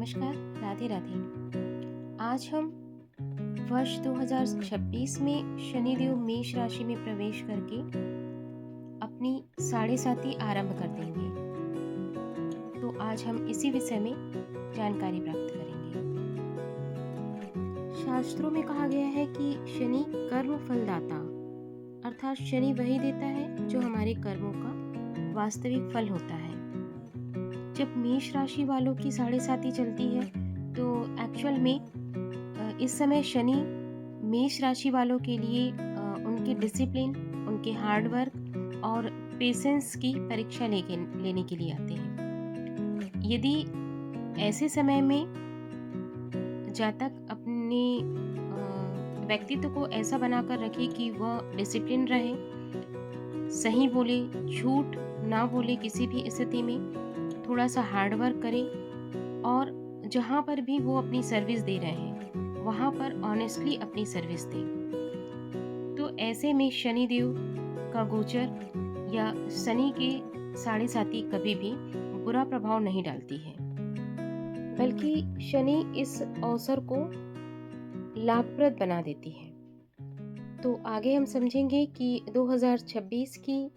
नमस्कार, राधे राधे। आज हम वर्ष 2026 में शनिदेव मेष राशि में प्रवेश करके अपनी साढ़े साथी आरंभ कर देंगे। तो आज हम इसी विषय में जानकारी प्राप्त करेंगे। शास्त्रों में कहा गया है कि शनि कर्म फलदाता, अर्थात शनि वही देता है जो हमारे कर्मों का वास्तविक फल होता है। जब मेष राशि वालों की साढ़े साती चलती है तो एक्चुअल में इस समय शनि मेष राशि वालों के लिए उनके डिसिप्लिन, उनके हार्ड वर्क और पेशेंस की परीक्षा लेने के लिए आते हैं। यदि ऐसे समय में जातक अपने व्यक्तित्व को ऐसा बनाकर रखे कि वह डिसिप्लिन रहे, सही बोले, झूठ ना बोले, किसी भी स्थिति में थोड़ा सा हार्ड वर्क करें और जहाँ पर भी वो अपनी सर्विस दे रहे हैं वहाँ पर ऑनेस्टली अपनी सर्विस दें। तो ऐसे में शनि देव का गोचर या शनि के साढ़े साती कभी भी बुरा प्रभाव नहीं डालती है, बल्कि शनि इस अवसर को लाभप्रद बना देती है। तो आगे हम समझेंगे कि 2026 की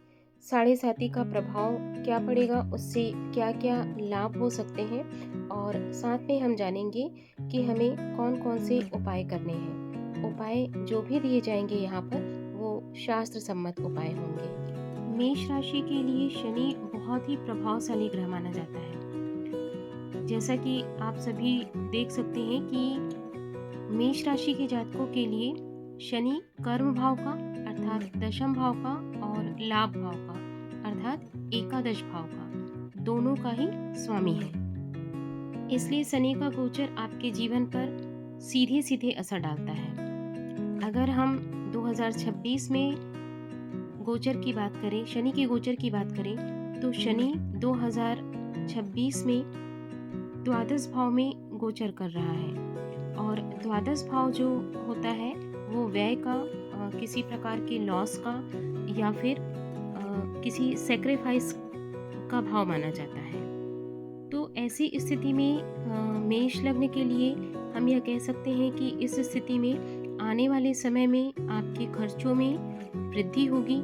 साढ़े साती का प्रभाव क्या पड़ेगा, उससे क्या क्या लाभ हो सकते हैं और साथ में हम जानेंगे कि हमें कौन कौन से उपाय करने हैं। उपाय जो भी दिए जाएंगे यहाँ पर वो शास्त्र सम्मत उपाय होंगे। मेष राशि के लिए शनि बहुत ही प्रभावशाली ग्रह माना जाता है। जैसा कि आप सभी देख सकते हैं कि मेष राशि के जातकों के लिए शनि कर्म भाव का अर्थात दशम भाव का और लाभ भाव का अर्थात एकादश भाव का, दोनों का ही स्वामी है। इसलिए शनि का गोचर आपके जीवन पर सीधे सीधे असर डालता है। अगर हम 2026 में गोचर की बात करें, शनि के गोचर की बात करें, तो शनि 2026 में द्वादश भाव में गोचर कर रहा है और द्वादश भाव जो होता है वो व्यय का, किसी प्रकार के लॉस का या फिर किसी सेक्रीफाइस का भाव माना जाता है। तो ऐसी स्थिति में मेष लग्न के लिए हम यह कह सकते हैं कि इस स्थिति में आने वाले समय में आपके खर्चों में वृद्धि होगी।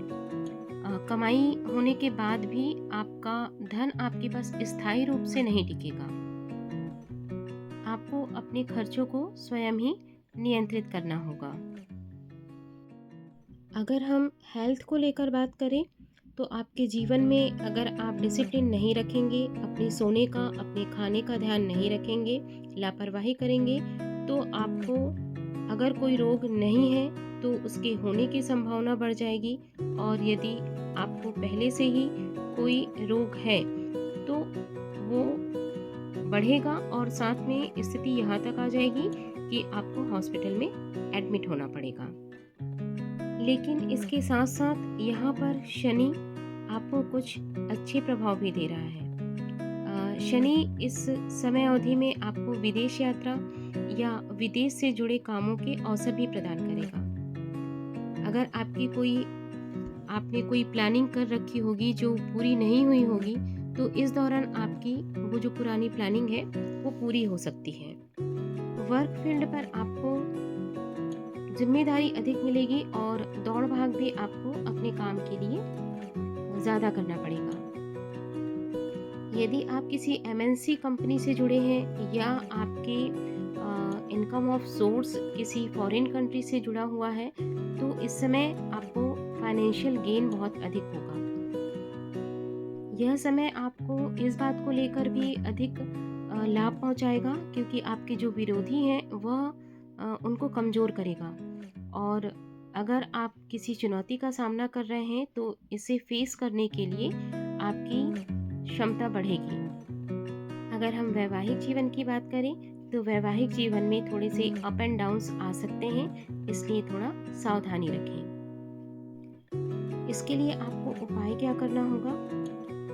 कमाई होने के बाद भी आपका धन आपके पास स्थायी रूप से नहीं टिकेगा। आपको अपने खर्चों को स्वयं ही नियंत्रित करना होगा। अगर हम हेल्थ को लेकर बात करें तो आपके जीवन में अगर आप डिसिप्लिन नहीं रखेंगे, अपने सोने का, अपने खाने का ध्यान नहीं रखेंगे, लापरवाही करेंगे, तो आपको अगर कोई रोग नहीं है तो उसके होने की संभावना बढ़ जाएगी और यदि आपको पहले से ही कोई रोग है तो वो बढ़ेगा और साथ में स्थिति यहाँ तक आ जाएगी कि आपको हॉस्पिटल में एडमिट होना पड़ेगा। लेकिन इसके साथ साथ यहाँ पर शनि आपको कुछ अच्छे प्रभाव भी दे रहा है। शनि इस समय अवधि में आपको विदेश यात्रा या विदेश से जुड़े कामों के अवसर भी प्रदान करेगा। अगर आपने कोई प्लानिंग कर रखी होगी जो पूरी नहीं हुई होगी तो इस दौरान आपकी वो जो पुरानी प्लानिंग है वो पूरी हो सकती है। वर्क फील्ड पर आपको जिम्मेदारी अधिक मिलेगी और दौड़ भाग भी आपको अपने काम के लिए ज़्यादा करना पड़ेगा। यदि आप किसी एमएनसी कंपनी से जुड़े हैं या आपके इनकम ऑफ सोर्स किसी फॉरेन कंट्री से जुड़ा हुआ है तो इस समय आपको फाइनेंशियल गेन बहुत अधिक होगा। यह समय आपको इस बात को लेकर भी अधिक लाभ पहुंचाएगा क्योंकि आपके जो विरोधी हैं वह उनको कमज़ोर करेगा और अगर आप किसी चुनौती का सामना कर रहे हैं तो इसे फेस करने के लिए आपकी क्षमता बढ़ेगी। अगर हम वैवाहिक जीवन की बात करें तो वैवाहिक जीवन में थोड़े से अप एंड डाउन्स आ सकते हैं, इसलिए थोड़ा सावधानी रखें। इसके लिए आपको उपाय क्या करना होगा?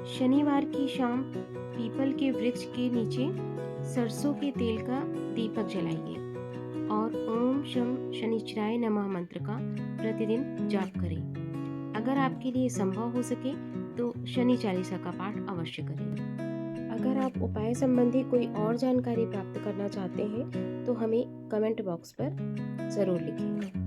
शनिवार की शाम पीपल के वृक्ष के नीचे सरसों के तेल का दीपक जलाइए और ओम शम शनिचराय नमः मंत्र का प्रतिदिन जाप करें। अगर आपके लिए संभव हो सके तो शनि चालीसा का पाठ अवश्य करें। अगर आप उपाय संबंधी कोई और जानकारी प्राप्त करना चाहते हैं तो हमें कमेंट बॉक्स पर ज़रूर लिखें।